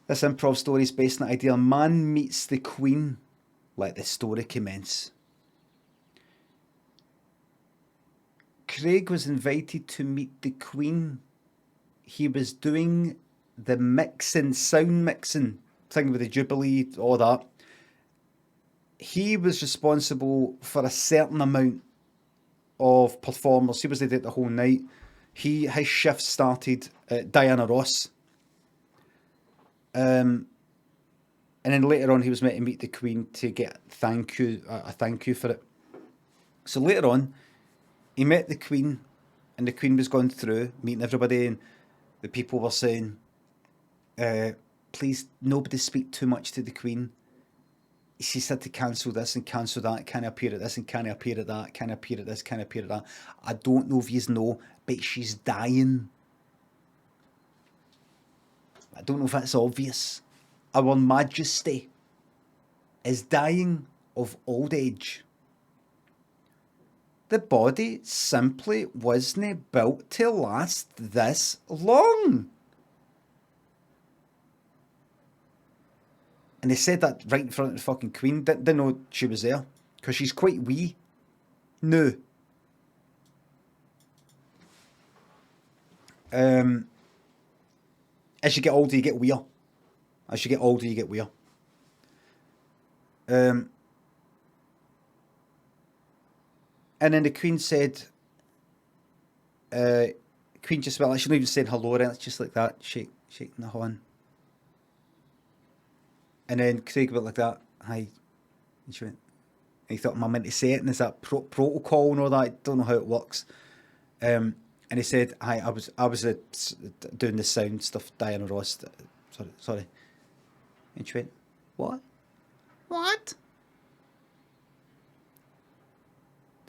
This improv story is based on the idea: a man meets the Queen. Let the story commence. Craig was invited to meet the Queen. He was doing the mixing, sound mixing thing with the Jubilee, all that. He was responsible for a certain amount of performers. He was there the whole night. His shift started at Diana Ross. And then later on, he was meant to meet the Queen to get a thank you for it. So later on, he met the Queen, and the Queen was going through meeting everybody, and the people were saying, "Please, nobody speak too much to the Queen. She said to cancel this and cancel that. Can I appear at this and can I appear at that? Can I appear at this? Can I appear at that? I don't know if you know, but she's dying. I don't know if that's obvious. Our Majesty is dying of old age. The body simply wasn't built to last this long." And they said that right in front of the fucking Queen. Didn't know she was there, because she's quite wee now. As you get older, you get weird. As you get older, you get weird. And then the Queen said, Queen just went, like, she not even saying hello, and it's just like that, shaking the horn. And then Craig went like that, "Hi." And she went, and he thought, "Am I meant to say it? And is that protocol and all that? I don't know how it works." And he said, "Hi, I was doing the sound stuff, Diana Ross. Sorry." And she went, "What? What?"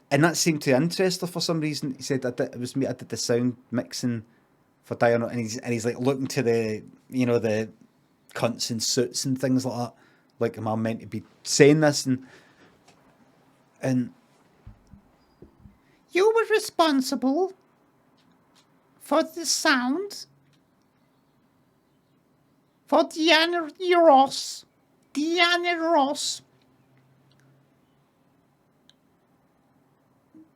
And that seemed to interest her for some reason. He said, "It was me. I did the sound mixing for Diana," and he's like looking to the the cunts in suits and things like that. Like, am I meant to be saying this? And you were responsible for the sound for Diana Ross. Diana Ross.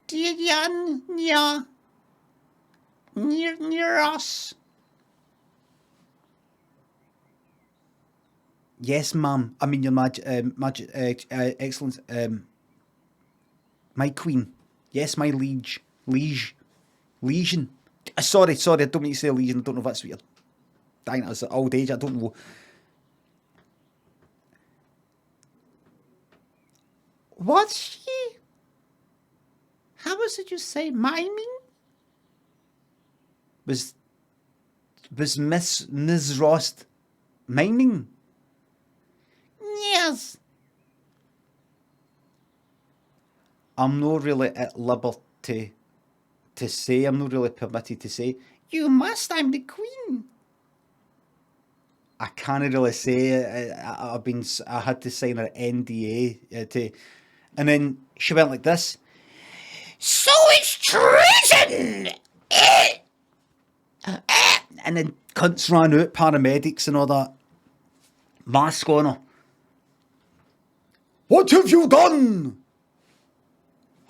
Diana Ross. Yes, ma'am. I mean, your Excellence. My Queen. Yes, my liege. Legion. Sorry, I don't mean to say legion. I don't know if that's what you're dying at old age. I don't know. Was she? How was it you say? Miming? Was Miss Ross miming? Yes. I'm not really at liberty to say. I'm not really permitted to say. You must. I'm the Queen. I can't really say. I had to sign an NDA to, and then she went like this. So it's treason. And then cunts ran out, paramedics and all that. Mask on her. What have you done?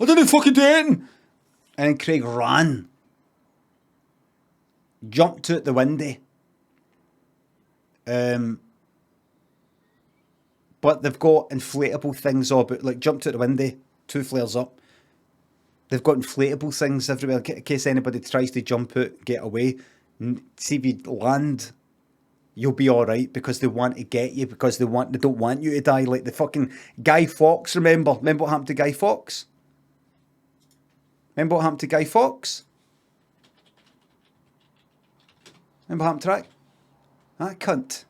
I didn't fucking do it. And then Craig ran. Jumped out the window. But they've got inflatable things all about, like, jumped out the window, 2 flares up. They've got inflatable things everywhere in case anybody tries to jump out, get away. See if you land, you'll be alright, because they want to get you, because they don't want you to die, like the fucking Guy Fawkes, remember what happened to Guy Fawkes? Remember what happened to Guy Fawkes? Remember what happened to that cunt?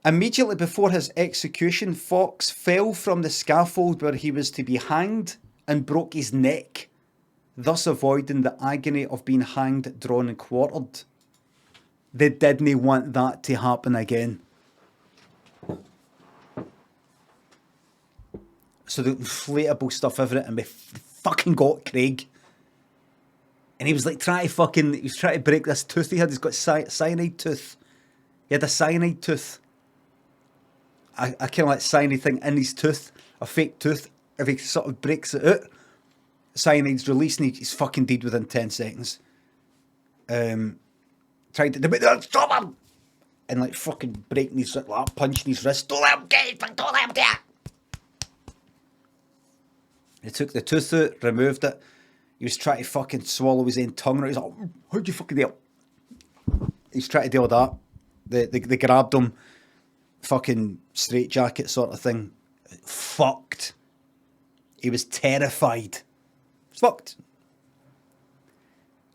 Immediately before his execution, Fawkes fell from the scaffold where he was to be hanged and broke his neck, thus avoiding the agony of being hanged, drawn and quartered. They didn't want that to happen again. So the inflatable stuff over it, and we fucking got Craig. And he was like trying to break this tooth he had. He's got cyanide tooth. He had a cyanide tooth. I kind of like cyanide thing in his tooth, a fake tooth. If he sort of breaks it out, cyanide's released and he's fucking dead within 10 seconds. Tried to stop him! And like fucking breaking his, like punching his wrist. Don't let him get it! Don't let him get it! He took the tooth out, removed it. He was trying to fucking swallow his own tongue. He's like, how'd you fucking deal? He's trying to deal with that. They grabbed him, fucking straitjacket sort of thing. Fucked. He was terrified. Fucked.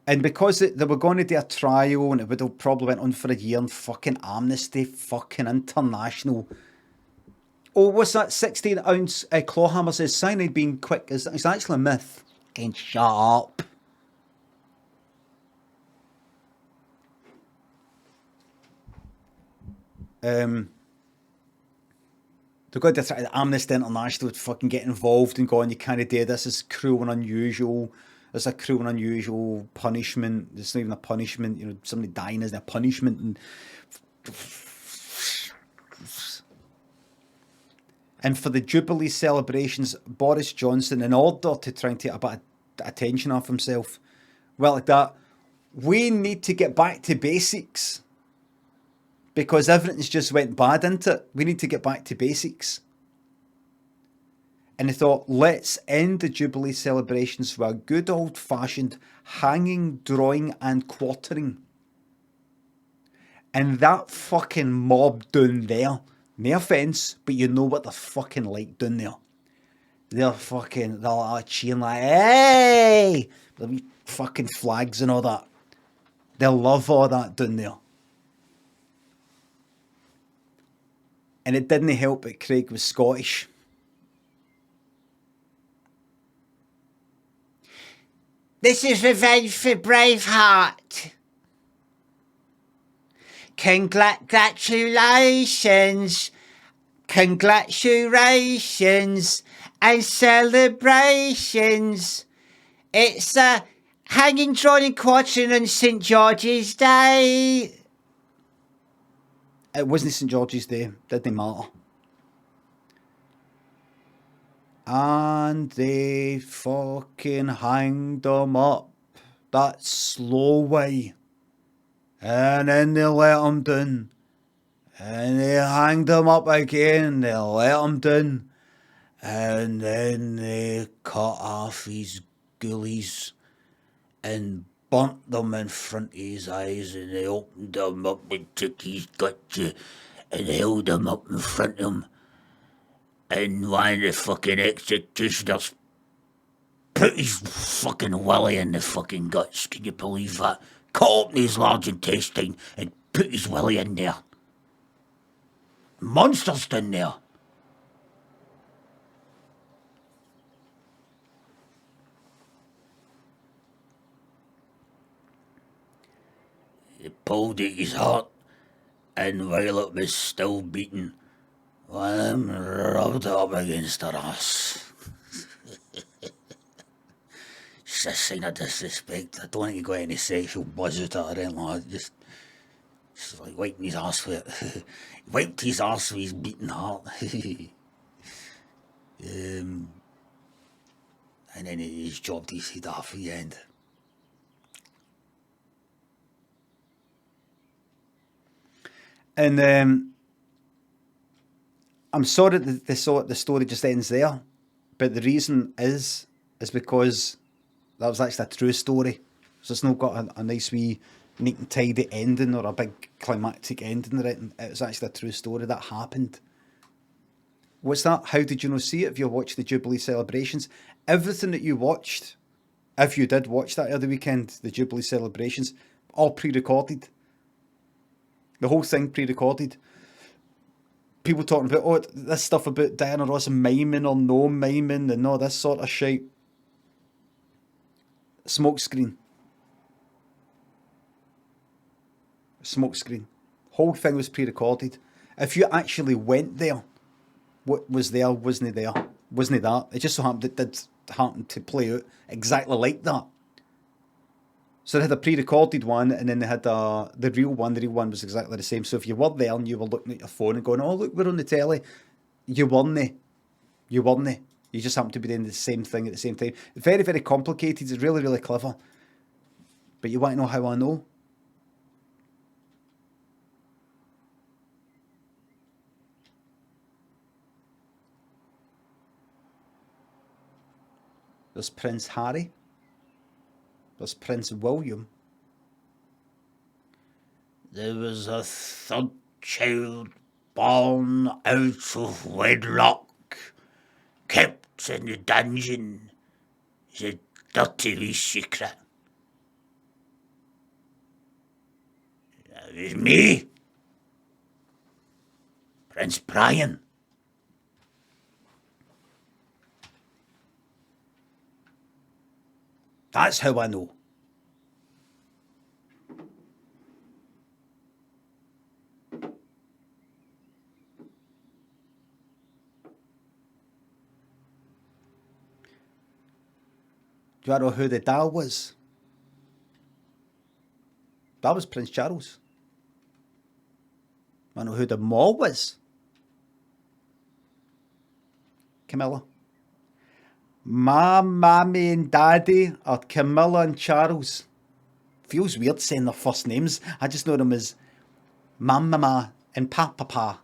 And because they were going to do a trial and it would have probably went on for a year and fucking Amnesty, fucking international. Oh, what's that 16-ounce claw hammer says cyanide being quick is actually a myth. And shut up. They're going to try Amnesty International would fucking get involved and go on, you can't do this, is cruel and unusual. It's a cruel and unusual punishment. It's not even a punishment, you know, somebody dying isn't a punishment. And for the Jubilee celebrations, Boris Johnson, in order to try and take a bit of attention off himself, well, like that, we need to get back to basics. Because everything's just went bad into it. We need to get back to basics. And they thought, let's end the Jubilee celebrations with a good old-fashioned hanging, drawing and quartering. And that fucking mob down there, no offence, but you know what they're fucking like down there. They're like cheering like, hey! There'll be fucking flags and all that. They'll love all that down there. And it didn't help that Craig was Scottish. This is revenge for Braveheart. Congratulations. Congratulations and celebrations. It's a hanging, drawing and quartering on St. George's Day. It wasn't St. George's Day, didn't matter. And they fucking hanged him up that slow way. And then they let him down. And they hanged him up again, they let him down. And then they cut off his gullies and burnt them in front of his eyes, and they opened them up and took his guts and held him up in front of him. And one of the fucking executioners put his fucking willy in the fucking guts. Can you believe that? Cut open his large intestine and put his willy in there. Monsters down there. He pulled at his heart, and while it was still beating, one of them rubbed it up against her ass. It's a sign of disrespect. I don't think he got any sexual buzz out of it or anything like that. Just like wiping his arse with it. He wiped his arse with his beating heart. And then he's chopped his head off at the end. And I'm sorry that the story just ends there, but the reason is because that was actually a true story. So it's not got a nice wee neat and tidy ending or a big climactic ending. It was actually a true story that happened. What's that? How did you not see it if you watched the Jubilee celebrations? Everything that you watched, if you did watch that other weekend, the Jubilee celebrations, all pre-recorded. The whole thing pre-recorded. People talking about, this stuff about Diana Ross miming or no miming and all this sort of shit. Smokescreen. Whole thing was pre-recorded. If you actually went there, what was there, wasn't that. It just so happened it did happen to play out exactly like that. So they had a pre-recorded one, and then they had the real one. The real one was exactly the same. So if you were there and you were looking at your phone and going, "Oh, look, we're on the telly," you weren't. You weren't. You just happened to be doing the same thing at the same time. Very, very complicated. It's really, really clever. But you want to know how I know? There's Prince Harry. There's Prince William. There was a third child born out of wedlock, kept in the dungeon as a dirty wee secret. That was me, Prince Brian. That's how I know. Do you know who the Dal was? That was Prince Charles. I know who the Ma was. Camilla. My mammy and daddy are Camilla and Charles. Feels weird saying their first names. I just know them as Mama and Papa.